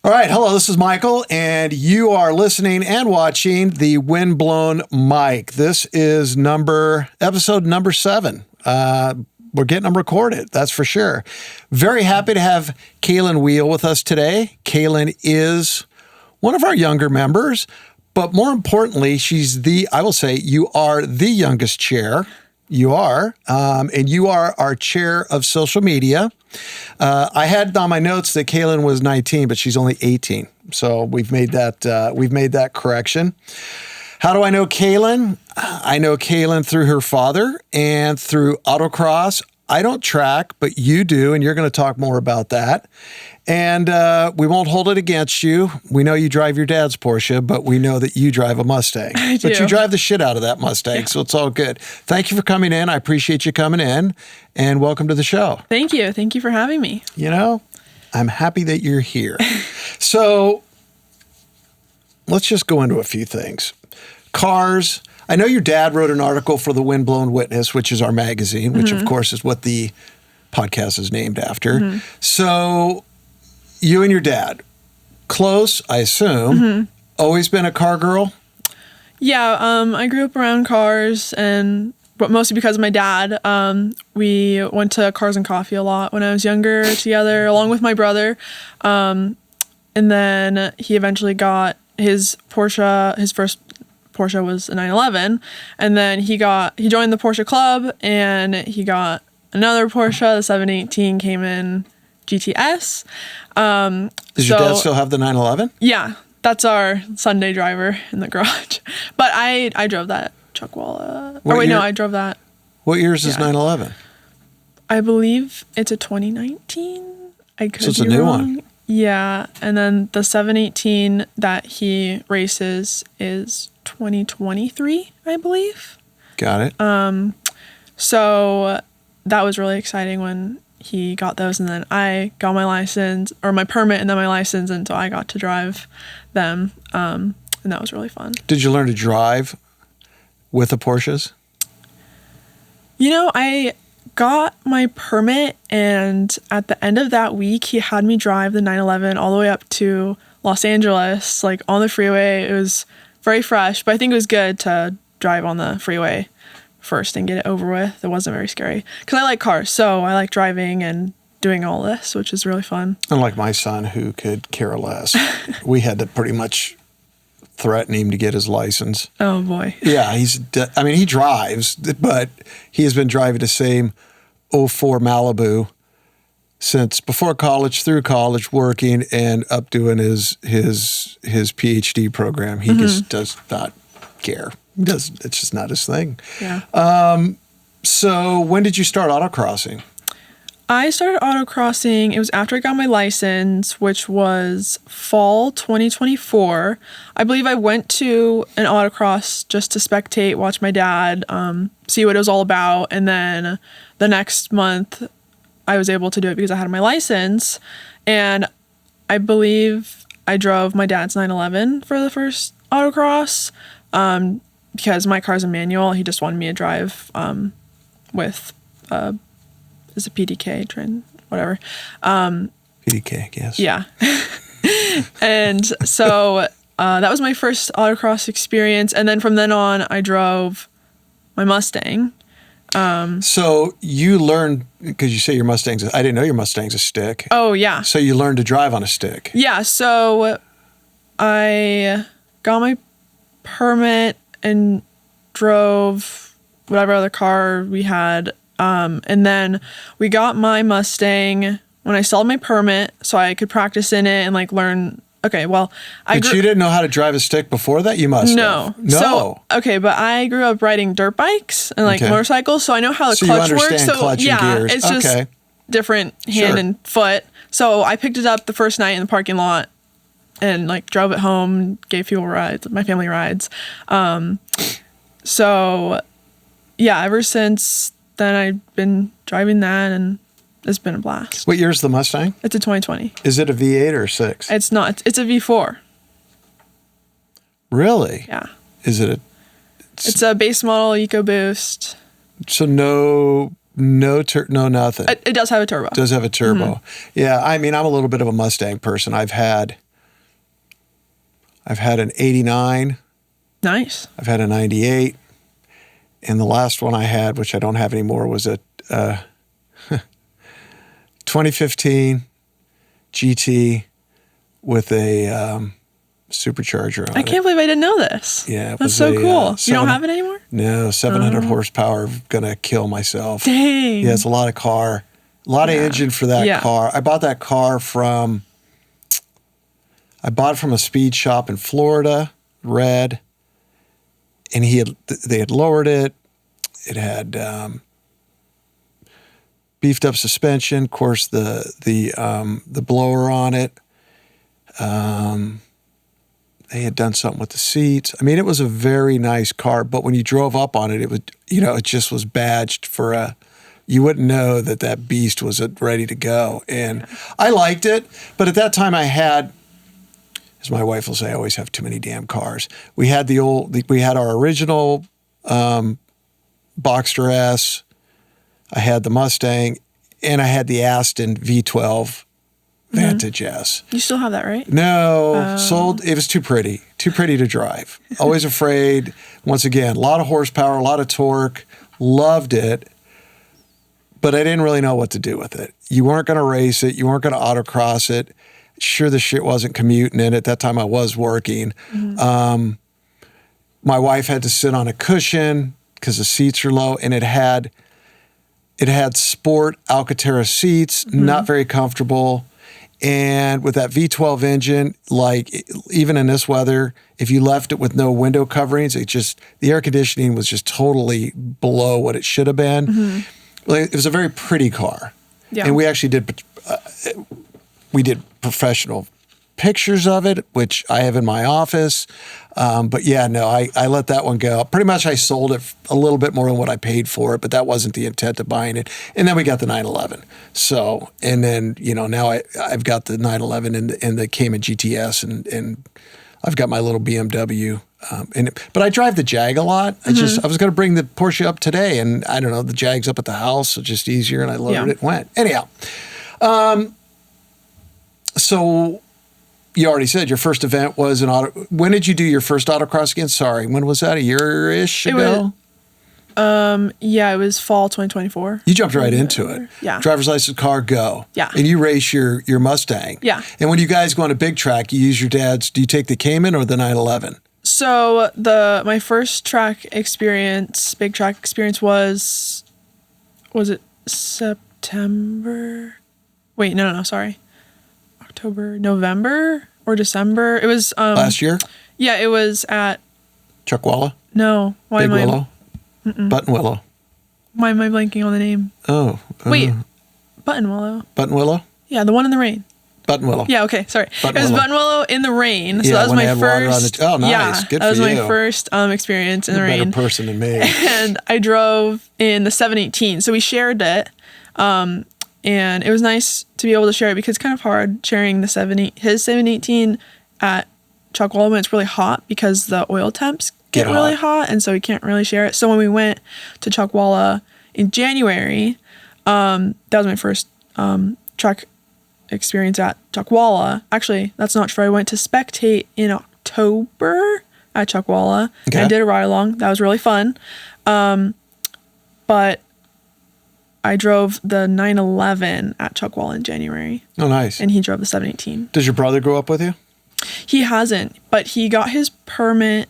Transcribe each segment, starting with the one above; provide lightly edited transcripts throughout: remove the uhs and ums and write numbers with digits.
All right. Hello, this is Michael, and you are listening and watching the Windblown Mic. This is episode number 7. We're getting them recorded, that's for sure. Very happy to have Kaelyn Wheel with us today. Kaelyn is one of our younger members, but more importantly, I will say, you are the youngest chair. You are, and you are our chair of social media. I had on my notes that Kaelyn was 19, but she's only 18. So we've made that correction. How do I know Kaelyn? I know Kaelyn through her father and through autocross. I don't track, but you do, and you're going to talk more about that. And we won't hold it against you. We know you drive your dad's Porsche, but we know that you drive a Mustang. I do. But you drive the shit out of that Mustang, so it's all good. Thank you for coming in. I appreciate you coming in, and welcome to the show. Thank you. Thank you for having me. You know, I'm happy that you're here. So let's just go into a few things. Cars. I know your dad wrote an article for the Windblown Witness, which is our magazine, which of course is what the podcast is named after. So you and your dad, close, I assume, always been a car girl? Yeah, I grew up around cars, but mostly because of my dad. We went to Cars and Coffee a lot when I was younger together, along with my brother. And then he eventually got his Porsche. His first Porsche was a 911, and then he joined the Porsche club, and he got another Porsche. The 718 Cayman GTS. Does your dad still have the 911? Yeah, that's our Sunday driver in the garage. But I drove that Chuckwalla. I drove that. What year is this 911? I believe it's a 2019. I could So it's be a new wrong. one. Yeah, and then the 718 that he races is 2023, I believe. Got it. So that was really exciting when he got those, and then I got my license, or my permit, and then my license, and so I got to drive them, and that was really fun. Did you learn to drive with the Porsches? You know, I got my permit, and at the end of that week, he had me drive the 911 all the way up to Los Angeles, like on the freeway. It was very fresh, but I think it was good to drive on the freeway first and get it over with. It wasn't very scary because I like cars, so I like driving and doing all this, which is really fun. Unlike my son, who could care less. We had to pretty much threaten him to get his license. Oh boy. Yeah, he drives, but he has been driving the same 04 Malibu since before college, through college, working, and up doing his PhD program. He just does not care. It's just not his thing. Yeah. So when did you start autocrossing? I started autocrossing, it was after I got my license, which was fall 2024. I believe I went to an autocross just to spectate, watch my dad, see what it was all about. And then the next month, I was able to do it because I had my license. And I believe I drove my dad's 911 for the first autocross. Because my car's a manual, he just wanted me to drive with is a PDK trend, whatever. PDK, I guess. Yeah. And so that was my first autocross experience, and then from then on, I drove my Mustang. So you learned, because you say your Mustang's, I didn't know your Mustang's a stick. Oh yeah. So you learned to drive on a stick. Yeah. So I got my permit and drove whatever other car we had. And then we got my Mustang when I sold my permit so I could practice in it and like learn. Okay, well, But you didn't know how to drive a stick before that? You must have. No. So, okay, but I grew up riding dirt bikes and like motorcycles, so I know how the clutch works. So clutch and gears. It's just different hand and foot. So I picked it up the first night in the parking lot and like drove it home, gave people rides, my family rides. So yeah, ever since then I've been driving that and it's been a blast. What year is the Mustang? It's a 2020. Is it a V8 or 6? It's not. It's a V4. Really? Yeah. Is it It's a base model EcoBoost. So no nothing. It does have a turbo. Does have a turbo. Yeah, I mean, I'm a little bit of a Mustang person. I've had I've had an 89. Nice. I've had a 98. And the last one I had, which I don't have anymore, was a 2015 GT with a supercharger on it. I can't believe I didn't know this. Yeah. That's so cool. You don't have it anymore? No, 700 horsepower. I'm going to kill myself. Dang. Yeah, it's a lot of car. A lot of engine for that car. I bought that car from a speed shop in Florida, red, and they had lowered it. It had beefed up suspension, of course, the blower on it. They had done something with the seats. I mean, it was a very nice car, but when you drove up on it, it just was badged for you wouldn't know that beast was ready to go. And I liked it, but at that time I had, as my wife will say, I always have too many damn cars. We had we had our original Boxster S. I had the Mustang, and I had the Aston V12 Vantage S. You still have that, right? No, sold. It was too pretty to drive. Always afraid. Once again, a lot of horsepower, a lot of torque. Loved it. But I didn't really know what to do with it. You weren't going to race it. You weren't going to autocross it. Sure, the shit wasn't commuting in it. At that time, I was working. My wife had to sit on a cushion because the seats are low, and it had sport Alcantara seats, not very comfortable. And with that V12 engine, like even in this weather, if you left it with no window coverings, the air conditioning was just totally below what it should have been. It was a very pretty car. Yeah. And we actually did professional pictures of it, which I have in my office. But yeah, no, I let that one go. Pretty much I sold it a little bit more than what I paid for it, but that wasn't the intent of buying it. And then we got the 911. So, and then, now I've got the 911 and the Cayman GTS and I've got my little BMW. But I drive the Jag a lot. I was going to bring the Porsche up today, and I don't know, the Jag's up at the house, so just easier, and I loaded it and went. Anyhow, so you already said your first event was when did you do your first autocross again? Sorry, when was that? A year-ish ago? It was fall 2024. You jumped right into it. Yeah. Driver's license, car, go. Yeah. And you race your Mustang. Yeah. And when you guys go on a big track, you use your dad's, do you take the Cayman or the 911? So my first big track experience was it September? Wait, no, sorry. October, November or December. It was last year? Yeah, it was at Chuckwalla? No. Big Willow? Buttonwillow. Why am I blanking on the name? Oh. Wait. Buttonwillow. Buttonwillow? Yeah, the one in the rain. Buttonwillow. Yeah, okay, sorry. It was Buttonwillow in the rain. So that was my first. Oh, nice. Yeah, Good for you. That was my first experience in the rain. Better person than me. And I drove in the 718. So we shared it. And it was nice to be able to share it because it's kind of hard sharing his 718 at Chuckwalla when it's really hot because the oil temps get really hot, and so we can't really share it. So when we went to Chuckwalla in January, that was my first track experience at Chuckwalla. Actually, that's not true. I went to spectate in October at Chuckwalla. Okay. I did a ride along. That was really fun. But I drove the 911 at Chuckwalla in January. Oh, nice. And he drove the 718. Does your brother grow up with you? He hasn't, but he got his permit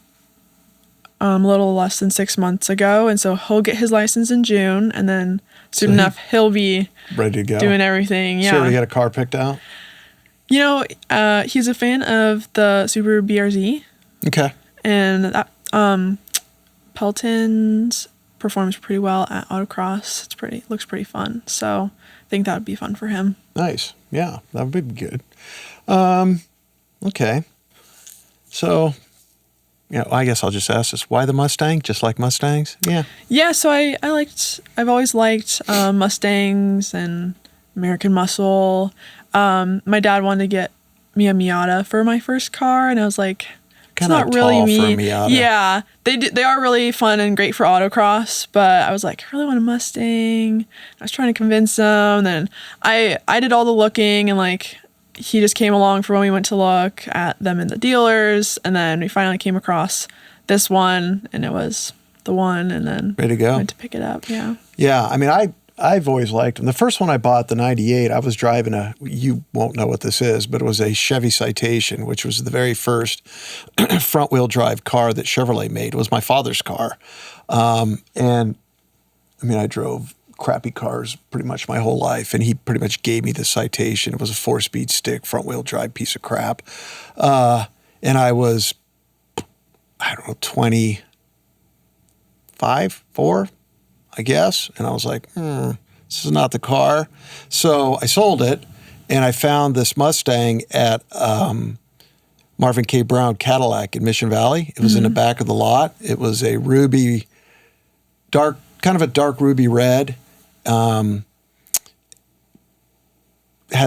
a little less than 6 months ago, and so he'll get his license in June, and then soon enough he'll be ready to go, doing everything. Yeah. So already got a car picked out? He's a fan of the Subaru BRZ. Okay. And that Pelton's performs pretty well at autocross. Looks pretty fun. So I think that would be fun for him. Nice. Yeah, that would be good. Okay. So, I guess I'll just ask this. Why the Mustang? Just like Mustangs? Yeah. Yeah, so I've always liked Mustangs and American Muscle. My dad wanted to get me a Miata for my first car, and I was like, it's not really me. For a Miata. Yeah, they are really fun and great for autocross, but I was like, I really want a Mustang. I was trying to convince him, and I did all the looking and he just came along for when we went to look at them in the dealers, and then we finally came across this one, and it was the one, and then ready to go. Went to pick it up. Yeah. Yeah. I mean, I've always liked them. The first one I bought, the 98, I was driving you won't know what this is, but it was a Chevy Citation, which was the very first front wheel drive car that Chevrolet made. It was my father's car. And I mean, I drove crappy cars pretty much my whole life, and he pretty much gave me the Citation. It was a 4-speed stick, front wheel drive piece of crap. And I was, I don't know, 25, 4, I guess. And I was like, this is not the car. So I sold it, and I found this Mustang at Marvin K. Brown Cadillac in Mission Valley. It was in the back of the lot. It was a ruby, kind of a dark ruby red. Had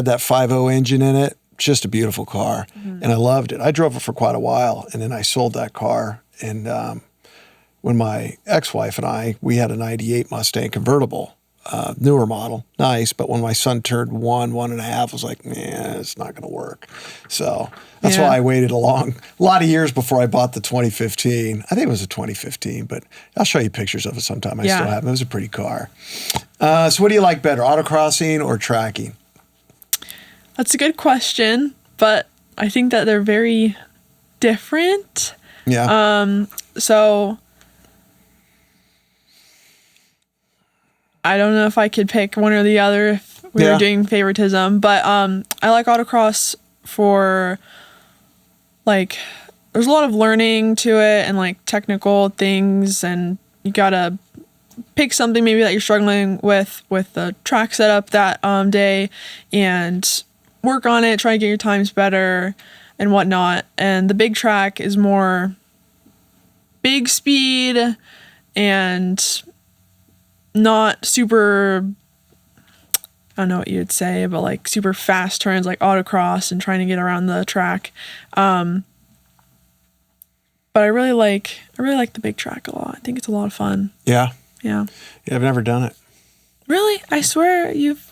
that 5.0 engine in it. Just a beautiful car. And I loved it. I drove it for quite a while, and then I sold that car. And when my ex-wife and we had a 98 Mustang convertible, newer model, nice. But when my son turned 1.5, I was like, it's not going to work. So that's why I waited a lot of years before I bought the 2015. I think it was a 2015, but I'll show you pictures of it sometime. I still have it. It was a pretty car. So what do you like better, autocrossing or tracking? That's a good question, but I think that they're very different. Yeah. So I don't know if I could pick one or the other if we were doing favoritism, but I like autocross for, like, there's a lot of learning to it and, like, technical things, and you gotta pick something maybe that you're struggling with the track setup that day and work on it, try to get your times better and whatnot. And the big track is more big speed and not super, I don't know what you'd say, but like super fast turns like autocross and trying to get around the track. But I really like the big track a lot. I think it's a lot of fun. Yeah. Yeah. Yeah, I've never done it. Really? I swear you've...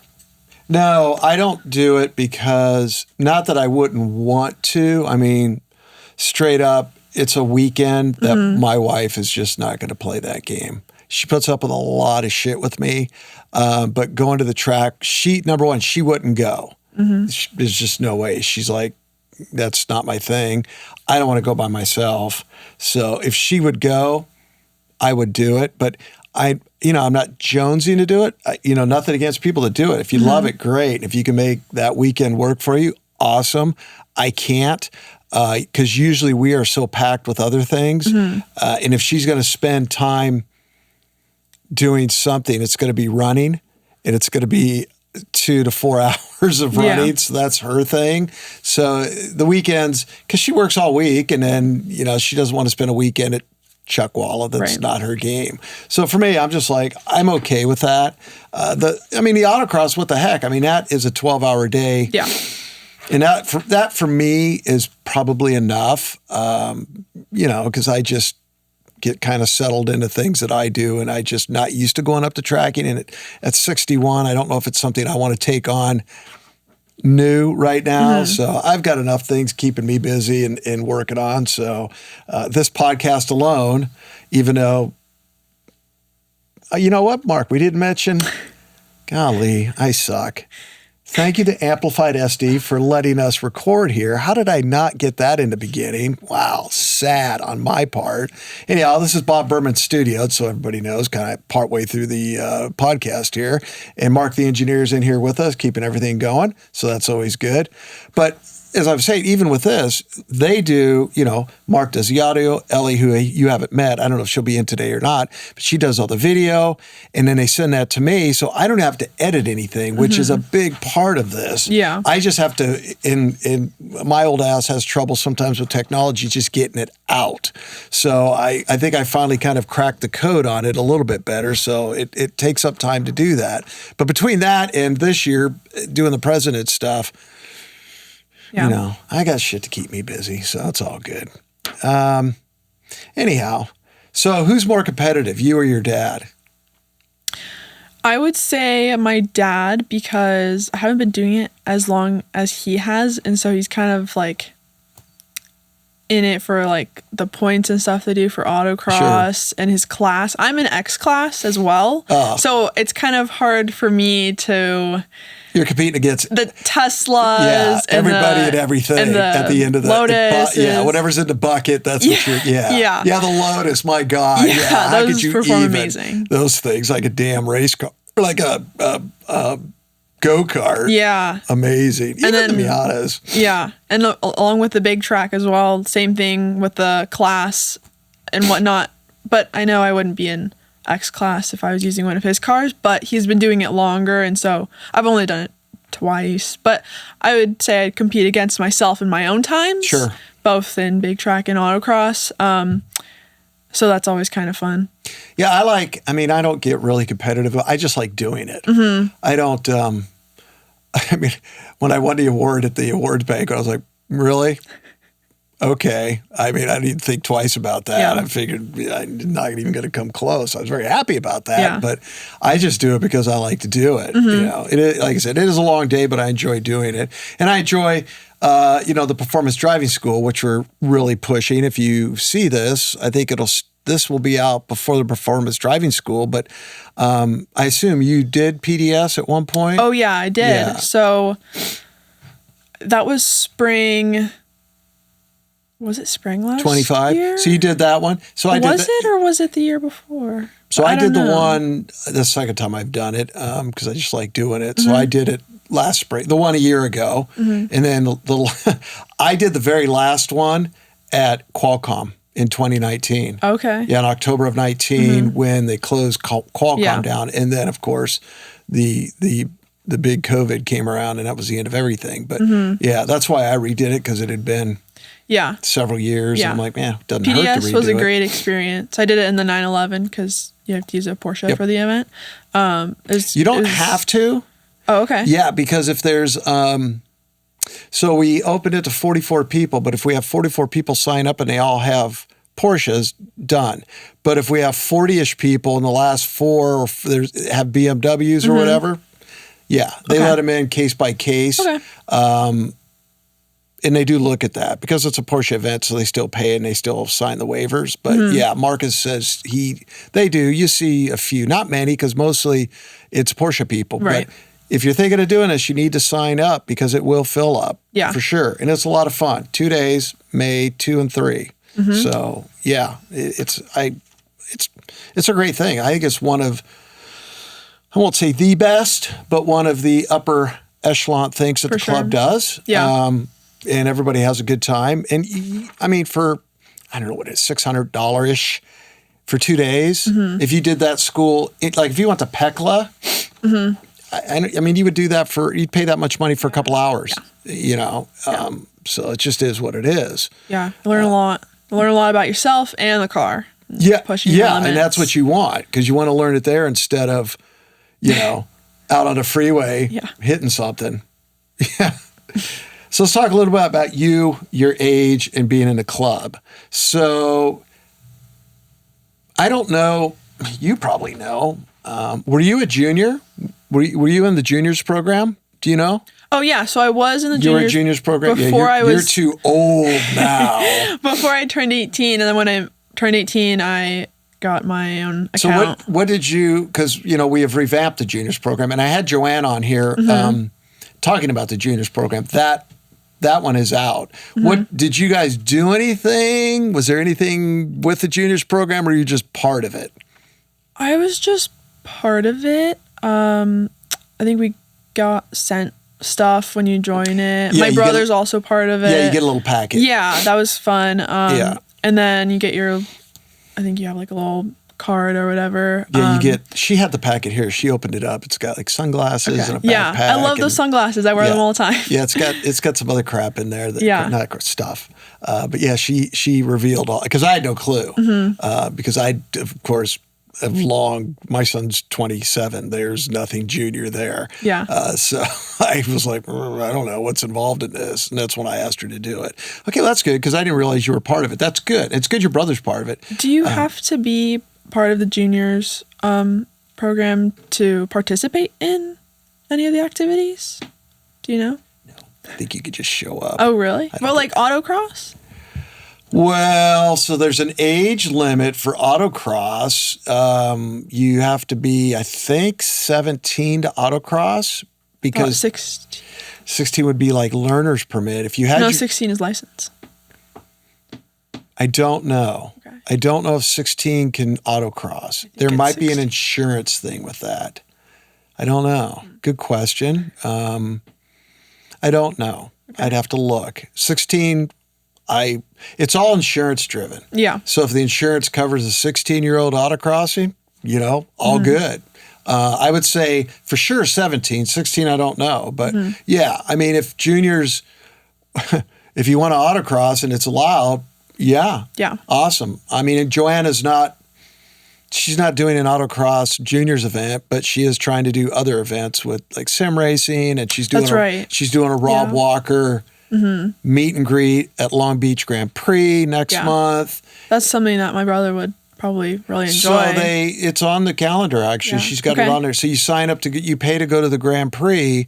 No, I don't do it because, not that I wouldn't want to. I mean, straight up, it's a weekend that my wife is just not going to play that game. She puts up with a lot of shit with me, but going to the track, number one, she wouldn't go. There's just no way. She's like, that's not my thing. I don't want to go by myself. So if she would go, I would do it. But I'm not jonesing to do it. Nothing against people that do it. If you love it, great. If you can make that weekend work for you, awesome. I can't. Because usually we are so packed with other things. And if she's going to spend time doing something, it's going to be running, and it's going to be 2 to 4 hours of running. So that's her thing. So the weekends, because she works all week, and then, she doesn't want to spend a weekend at Chuckwalla. That's not her game. So for me, I'm just like, I'm okay with that. The autocross, what the heck? I mean, that is a 12-hour day. Yeah. And that for me is probably enough, because I just get kind of settled into things that I do, and I just not used to going up to tracking. And at 61, I don't know if it's something I want to take on new right now. So I've got enough things keeping me busy and working on. So this podcast alone, even though, you know what, Mark, we didn't mention, golly, I suck. Thank you to Amplified SD for letting us record here. How did I not get that in the beginning? Wow, sad on my part. Anyhow, this is Bob Berman's studio, so everybody knows, kind of partway through the podcast here. And Mark, the engineer, is in here with us, keeping everything going, so that's always good. But as I was saying, even with this, they do, Mark does the audio, Ellie, who you haven't met, I don't know if she'll be in today or not, but she does all the video, and then they send that to me, so I don't have to edit anything, which is a big part of this. Yeah. I just have to, in my old ass has trouble sometimes with technology, just getting it out. So I think I finally kind of cracked the code on it a little bit better, so it takes up time to do that. But between that and this year, doing the president stuff, I got shit to keep me busy, so it's all good. Anyhow, so who's more competitive, you or your dad? I would say my dad, because I haven't been doing it as long as he has, and so he's kind of like in it for like the points and stuff they do for autocross and his class. I'm in X class as well. So it's kind of hard for me to... You're competing against the Teslas, everybody and everything at the end of the Lotus. Whatever's in the bucket, that's what you're. Yeah, the Lotus. My God, how could you perform amazing? Those things like a damn race car, like a go-kart. Yeah, amazing. Even the Miatas. Yeah, and along with the big track as well. Same thing with the class and whatnot. But I know I wouldn't be in X class if I was using one of his cars, but he's been doing it longer, and so I've only done it twice. But I would say I'd compete against myself in my own times, both in big track and autocross. So that's always kind of fun. Yeah, I mean, I don't get really competitive. I just like doing it. I don't, I mean, when I won the award at the awards banquet, I was like, really? Okay. I mean, I didn't think twice about that. Yeah. I figured I'm not even going to come close. I was very happy about that, but I just do it because I like to do it. You know, like I said, it is a long day, but I enjoy doing it. And I enjoy, the performance driving school, which we're really pushing. If you see this, I think this will be out before the performance driving school, but I assume you did PDS at one point? Oh yeah, I did. Yeah. So that was spring. Was it spring last 25? year? So you did that one. So was it or was it the year before? So I did the one, the second time I've done it, because I just like doing it. So I did it last spring, the one a year ago. And then I did the very last one at Qualcomm in 2019. Okay. Yeah, in October of 19 when they closed Qualcomm down. And then, of course, the big COVID came around and that was the end of everything. But yeah, that's why I redid it, because it had been several years. And I'm like, man, it doesn't hurt to redo it. PDS was a great experience. I did it in the 911 because you have to use a Porsche for the event. You don't have to. Oh, okay. Yeah, because if there's... so we opened it to 44 people, but if we have 44 people sign up and they all have Porsches, done. But if we have 40-ish people in the last 4 or have BMWs or whatever, they let them in case by case. Okay. And they do look at that because it's a Porsche event, so they still pay and they still sign the waivers. But yeah, Marcus says they do. You see a few, not many, because mostly it's Porsche people. Right. But if you're thinking of doing this, you need to sign up because it will fill up. Yeah. For sure. And it's a lot of fun. 2 days, May 2 and 3. So yeah, it's a great thing. I think it's one of, I won't say the best, but one of the upper echelon things that the club does. Yeah. And everybody has a good time. And I mean, for, I don't know what it is, $600-ish for 2 days. If you did that school, like if you went to Pekla, I mean, you would do that you'd pay that much money for a couple hours, so it just is what it is. Yeah. Learn a lot. Learn a lot about yourself and the car. Pushing your limits. And that's what you want, because you want to learn it there instead of, out on the freeway hitting something. Yeah. So let's talk a little bit about you, your age, and being in a club. So I don't know. You probably know. Were you a junior? Were you in the juniors program? Do you know? Oh, yeah. So I was in the you were in juniors program? You're too old now. Before I turned 18. And then when I turned 18, I got my own account. So what did you, because, we have revamped the juniors program. And I had Joanne on here talking about the juniors program. That one is out. What did you guys do anything? Was there anything with the juniors program, or were you just part of it? I was just part of it. I think we got sent stuff when you join it. My brother's also part of it. Yeah, you get a little packet. Yeah, that was fun. And then you get I think you have like a little card or whatever. Yeah, she had the packet here. She opened it up. It's got like sunglasses and a backpack. Yeah, I love those sunglasses. I wear them all the time. Yeah, it's got some other crap in there. Not stuff. But yeah, she revealed all, because I had no clue. Because I, of course, have my son's 27. There's nothing junior there. Yeah. So I was like, I don't know what's involved in this. And that's when I asked her to do it. Okay, well, that's good, because I didn't realize you were part of it. That's good. It's good your brother's part of it. Do you have to be part of the juniors program to participate in any of the activities? Do you know? No, I think you could just show up. Oh, really? Well, like autocross? Well, so there's an age limit for autocross. You have to be, I think, 17 to autocross because 16 would be like learner's permit. If you had 16 is license. I don't know. Okay. I don't know if 16 can autocross. There might be an insurance thing with that. I don't know. Good question. I don't know. Okay. I'd have to look. 16, it's all insurance driven. Yeah. So if the insurance covers a 16-year-old autocrossing, all good. I would say for sure 17, 16, I don't know. But yeah, I mean, if juniors, if you want to autocross and it's allowed, yeah. Awesome. I mean, she's not doing an autocross juniors event, but she is trying to do other events with like sim racing, and she's doing she's doing a Rob Walker meet and greet at Long Beach Grand Prix next month. That's something that my brother would probably really enjoy. So it's on the calendar actually. Yeah. She's got it on there. So you sign up you pay to go to the Grand Prix.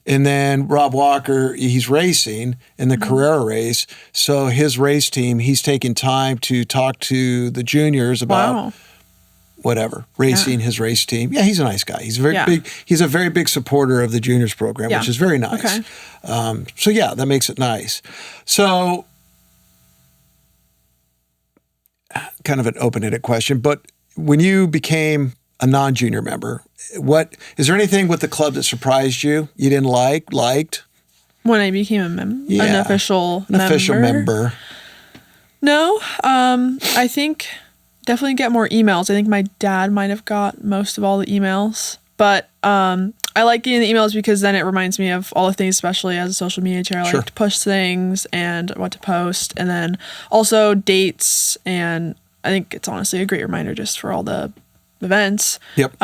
And then Rob Walker, he's racing in the Carrera race. So his race team, he's taking time to talk to the juniors about whatever, racing his race team. Yeah, he's a nice guy. He's very big. He's a very big supporter of the juniors program, which is very nice. Okay. So yeah, that makes it nice. So kind of an open-ended question, but when you became a non-junior member, is there anything with the club that surprised you? You didn't liked? When I became an official member. No, I think definitely get more emails. I think my dad might have got most of all the emails, but I like getting the emails because then it reminds me of all the things, especially as a social media chair. I like to push things and what to post, and then also dates. And I think it's honestly a great reminder just for all the events. Yep.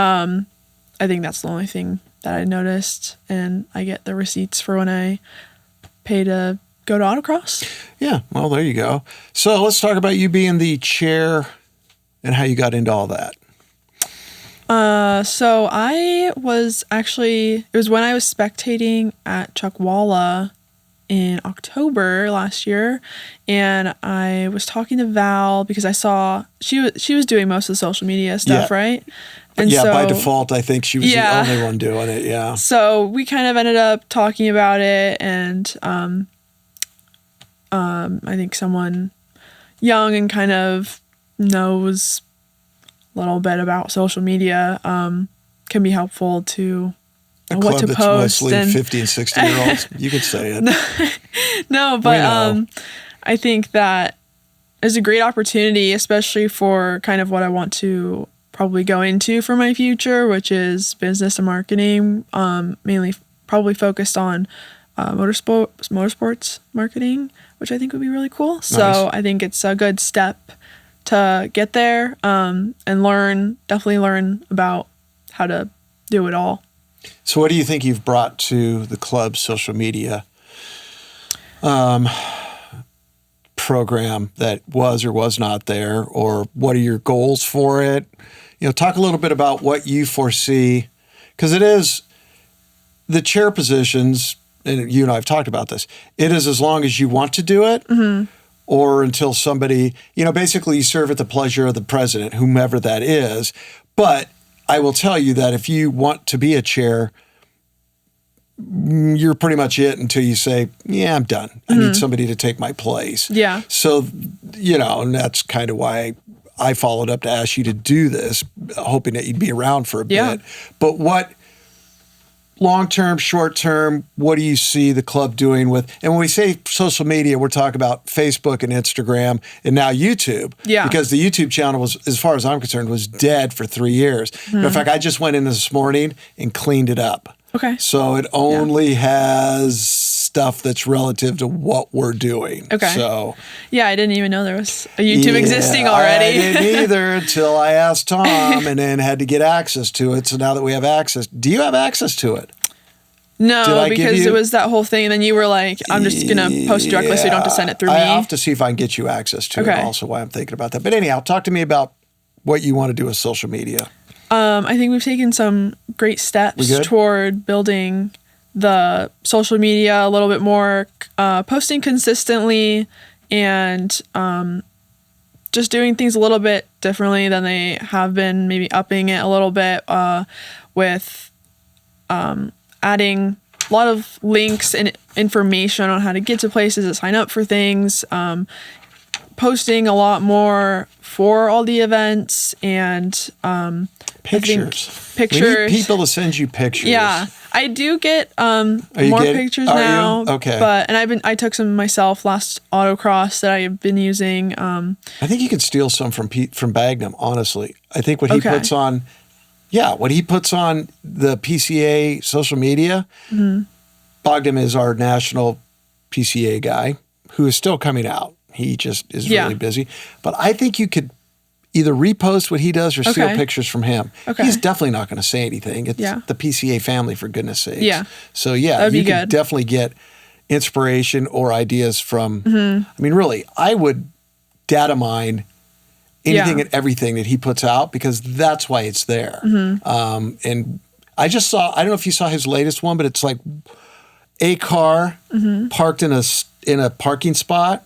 I think that's the only thing that I noticed, and I get the receipts for when I pay to go to autocross. Yeah, well, there you go. So let's talk about you being the chair and how you got into all that. So I was it was when I was spectating at Chuckwalla in October last year, and I was talking to Val because I saw she was doing most of the social media stuff, right? And by default, I think she was the only one doing it. Yeah. So we kind of ended up talking about it, and I think someone young and kind of knows a little bit about social media can be helpful to what to post. Mostly 50 and 60-year-olds. You could say it. No, but I think that is a great opportunity, especially for kind of what I want to probably go into for my future, which is business and marketing, mainly probably focused on motorsports marketing, which I think would be really cool. Nice. So I think it's a good step to get there and definitely learn about how to do it all. So what do you think you've brought to the club's social media program that was or was not there, or what are your goals for it? Talk a little bit about what you foresee, because it is the chair positions, and you and I have talked about this, it is as long as you want to do it, or until somebody, basically you serve at the pleasure of the president, whomever that is. But I will tell you that if you want to be a chair, you're pretty much it until you say, yeah, I'm done. I need somebody to take my place. Yeah. So, and that's kind of why I followed up to ask you to do this, hoping that you'd be around for a bit. But what long-term, short-term, what do you see the club doing with, and when we say social media, we're talking about Facebook and Instagram and now YouTube. Yeah. Because the YouTube channel was, as far as I'm concerned, was dead for 3 years. In fact, I just went in this morning and cleaned it up. Okay. So it only has stuff that's relative to what we're doing. Okay. So yeah, I didn't even know there was a YouTube existing already. I didn't either until I asked Tom and then had to get access to it. So now that we have access, do you have access to it? No, because it was that whole thing, and then you were like, I'm just going to post directly so you don't have to send it through me. I'll have to see if I can get you access to it, also why I'm thinking about that. But anyhow, talk to me about what you want to do with social media. I think we've taken some great steps toward building the social media a little bit more, posting consistently, and just doing things a little bit differently than they have been, maybe upping it a little bit with adding a lot of links and information on how to get to places and sign up for things, posting a lot more for all the events, and pictures. We need people to send you pictures. Yeah, I do get more pictures now. Okay, and I took some myself last autocross that I've been using. I think you could steal some from Bagnum. Honestly, I think what he puts on. Yeah, what he puts on the PCA social media, Bogdan is our national PCA guy who is still coming out. He just is really busy. But I think you could either repost what he does or steal pictures from him. Okay. He's definitely not going to say anything. It's the PCA family, for goodness sakes. Yeah. So, you could definitely get inspiration or ideas from, I mean, really, I would data mine anything and everything that he puts out, because that's why it's there. And I just saw, I don't know if you saw his latest one, but it's like a car parked in a parking spot,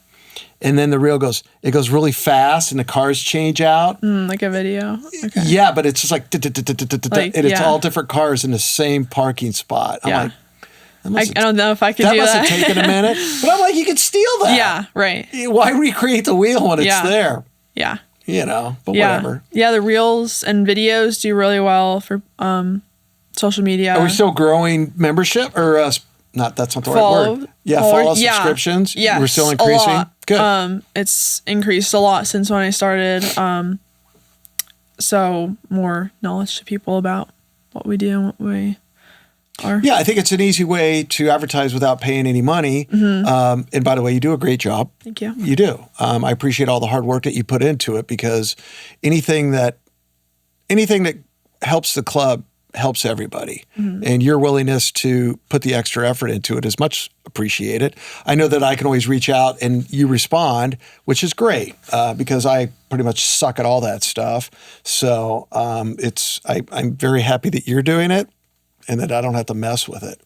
and then the reel goes really fast and the cars change out. Like a video? Okay. Yeah, but it's just like, and it's all different cars in the same parking spot. I'm like, I don't know if I could do that. That must have taken a minute. But I'm like, you could steal that. Yeah, right. Why recreate the wheel when it's there? Yeah. You know, but whatever. Yeah, the reels and videos do really well for social media. Are we still growing membership, or that's not the right word? Yeah, follow subscriptions. Yeah, we're still increasing. A lot. Good. It's increased a lot since when I started. So more knowledge to people about what we do and what we are. Yeah, I think it's an easy way to advertise without paying any money. And by the way, you do a great job. Thank you. You do. I appreciate all the hard work that you put into it, because anything that helps the club helps everybody. And your willingness to put the extra effort into it is much appreciated. I know that I can always reach out and you respond, which is great, because I pretty much suck at all that stuff. So I'm very happy that you're doing it and that I don't have to mess with it.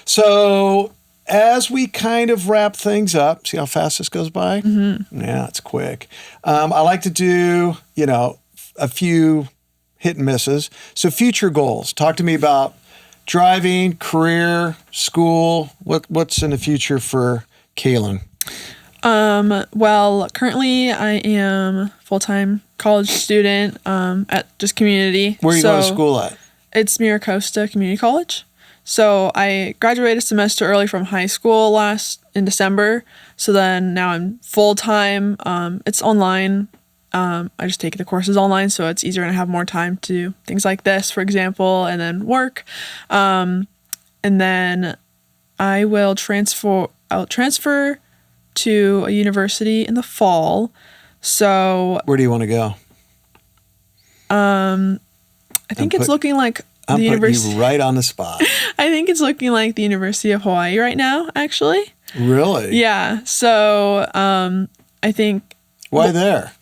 So as we kind of wrap things up, see how fast this goes by? Yeah, it's quick. I like to do, a few hit and misses. So future goals. Talk to me about driving, career, school. What's in the future for Kaelyn? Well, currently I am a full-time college student at just community. Where are you going to school at? It's Miracosta Community College. So I graduated a semester early from high school in December. So then now I'm full-time. It's online. I just take the courses online, so it's easier and I have more time to do things like this, for example, and then work. And then I'll transfer to a university in the fall. So where do you want to go? I think it's looking like the university. You right on the spot. I think it's looking like the University of Hawaii right now, actually. Really? Yeah. So I think. Why there?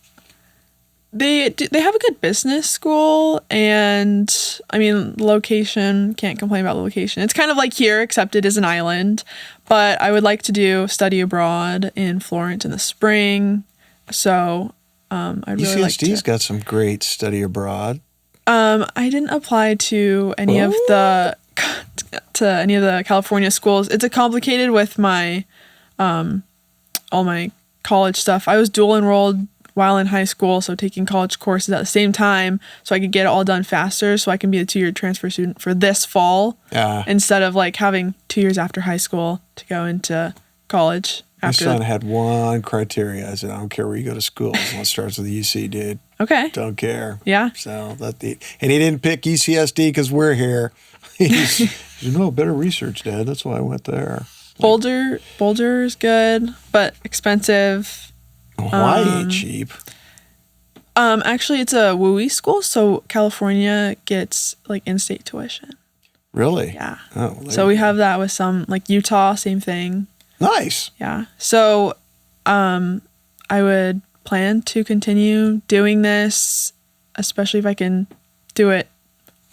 They have a good business school, and I mean, location, can't complain about the location. It's kind of like here, except it is an island. But I would like to study abroad in Florence in the spring. So I'd really like to. UCSD's got some great study abroad. I didn't apply to any of the California schools. It's complicated with my all my college stuff. I was dual enrolled while in high school, so taking college courses at the same time so I could get it all done faster, so I can be a 2-year transfer student for this fall instead of like having 2 years after high school to go into college. My son had one criteria. I said, I don't care where you go to school as long as it starts with the UC, dude. Okay. Don't care. Yeah. So and he didn't pick UCSD because we're here. He said, no, better research, Dad. That's why I went there. Boulder is good, but expensive. Hawaii ain't cheap. Actually, it's a WUI school, so California gets like in-state tuition. Really? Yeah. Oh, so we have that with some, like Utah, same thing. Nice. Yeah. So, I would plan to continue doing this, especially if I can do it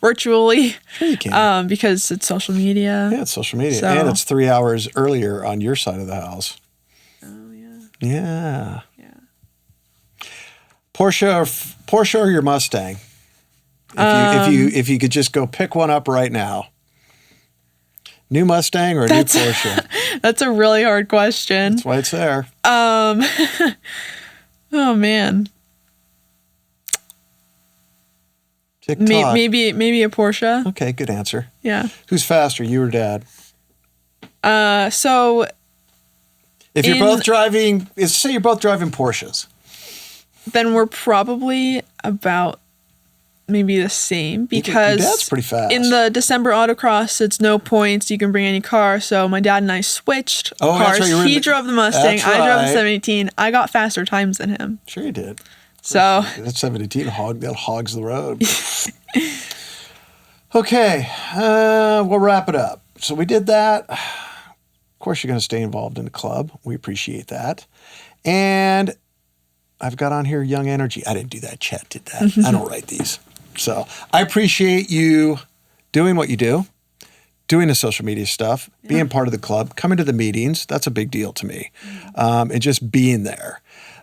virtually. Sure you can. Because it's social media. Yeah, it's social media. So- And it's 3 hours earlier on your side of the house. Oh, yeah. Yeah. Yeah. Porsche or your Mustang? If you could just go pick one up right now. New Mustang or a new Porsche? That's a really hard question. That's why it's there. Oh, man. TikTok. Maybe a Porsche. Okay, good answer. Yeah. Who's faster, you or Dad? So If you're both driving, say you're both driving Porsches. then we're probably about maybe the same because Your dad's pretty fast. in the December autocross, it's no points. You can bring any car. So my dad and I switched Oh, that's cars. right, you were in He the- drove the Mustang. That's I drove the right. 718. I got faster times than him. Sure you did. So That 718 that hogs the road. Okay, we'll wrap it up. So we did that. Of course, you're going to stay involved in the club. We appreciate that. And I've got on here Young Energy. I didn't do that. Chet did that. I don't write these. So I appreciate you doing what you do, doing the social media stuff, being part of the club, coming to the meetings. That's a big deal to me. And just being there.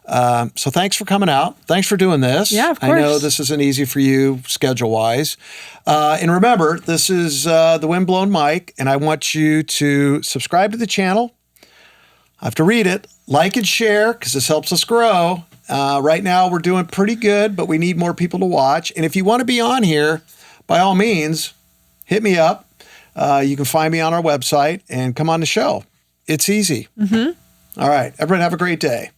So thanks for coming out. Thanks for doing this. Yeah, of I know course. this isn't easy for you schedule-wise. And remember, this is the Windblown Mike, and I want you to subscribe to the channel. I have to read it. Like and share, because this helps us grow. Right now, we're doing pretty good, but we need more people to watch. And if you want to be on here, by all means, hit me up. You can find me on our website and come on the show. It's easy. All right. Everyone have a great day.